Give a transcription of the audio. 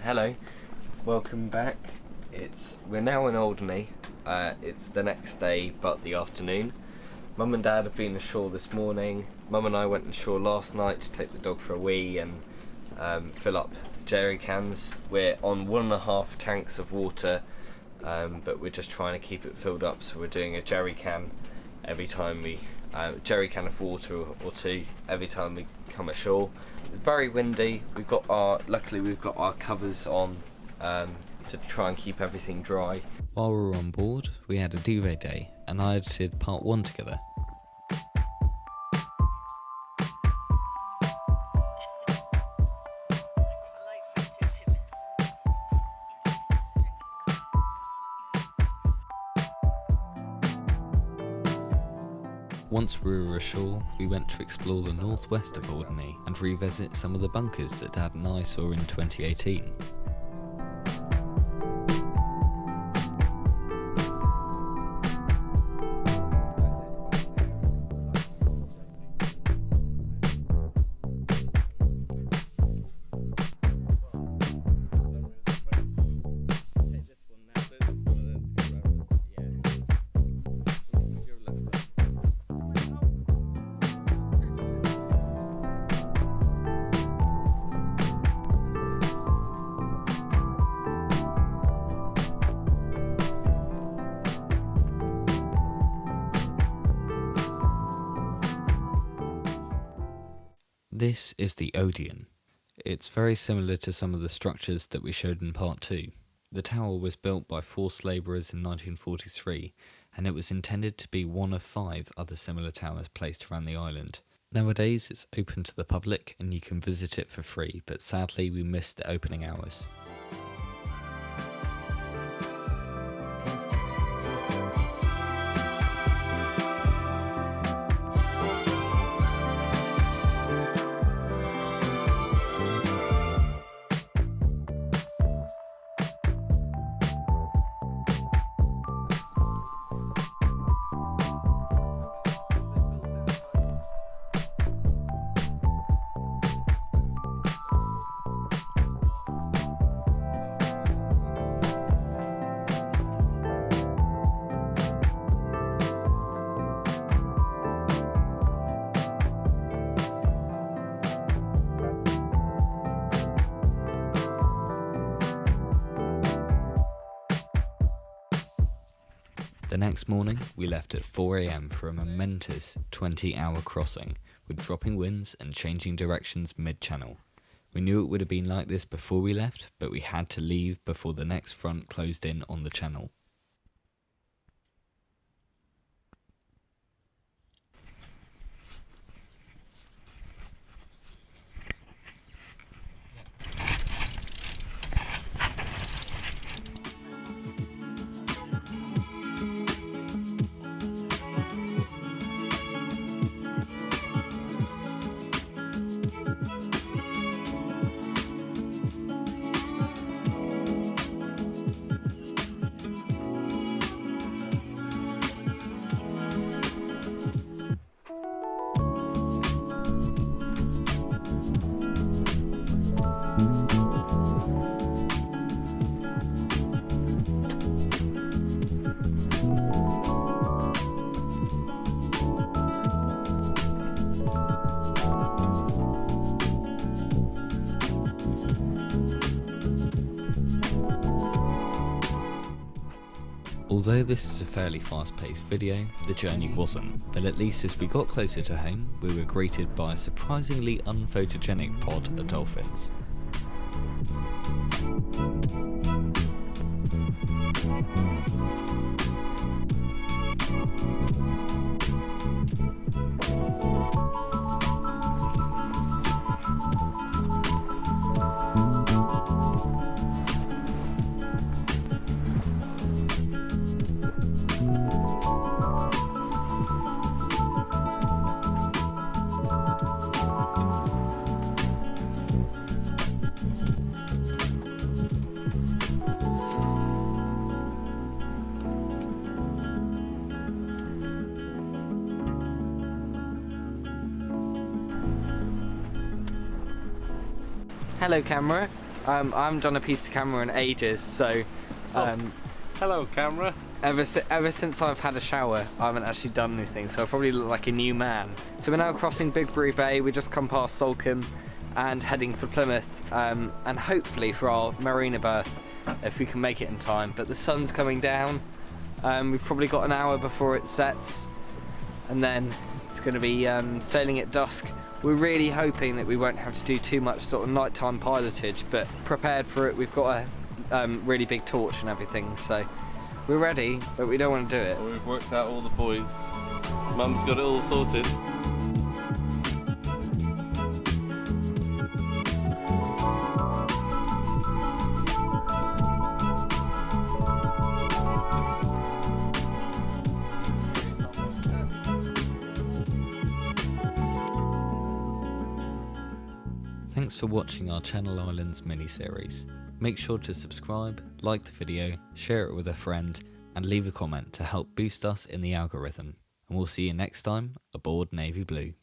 Hello, welcome back. We're now in Alderney. It's the next day but the afternoon. Mum and Dad have been ashore this morning. Mum and I went ashore last night to take the dog for a wee and fill up jerry cans. We're on 1.5 tanks of water, but we're just trying to keep it filled up, so we're doing a jerry can every time we jerry can of water or two every time we come ashore. It's very windy. Luckily we've got our covers on to try and keep everything dry. While we were on board, we had a duvet day, and I edited part 1 together. Once we were ashore, we went to explore the northwest of Alderney and revisit some of the bunkers that Dad and I saw in 2018. This is the Odeon. It's very similar to some of the structures that we showed in part 2. The tower was built by forced labourers in 1943, and it was intended to be one of 5 other similar towers placed around the island. Nowadays it's open to the public and you can visit it for free, but sadly we missed the opening hours. The next morning, we left at 4 AM for a momentous 20-hour crossing, with dropping winds and changing directions mid-channel. We knew it would have been like this before we left, but we had to leave before the next front closed in on the channel. Although this is a fairly fast-paced video, the journey wasn't, but at least as we got closer to home, we were greeted by a surprisingly unphotogenic pod of dolphins. Hello camera, I haven't done a piece of camera in ages, so Hello, camera. ever since I've had a shower, I haven't actually done anything, so I probably look like a new man. So we're now crossing Big Brew Bay. We just come past Salcombe and heading for Plymouth, and hopefully for our marina berth, if we can make it in time. But the sun's coming down. We've probably got an hour before it sets, and then it's going to be sailing at dusk. We're really hoping that we won't have to do too much sort of nighttime pilotage, but prepared for it. We've got a really big torch and everything, so we're ready, but we don't want to do it. We've worked out all the boys. Mum's got it all sorted. Thanks for watching our Channel Islands mini-series. Make sure to subscribe, like the video, share it with a friend, and leave a comment to help boost us in the algorithm. And we'll see you next time aboard Navy Blue.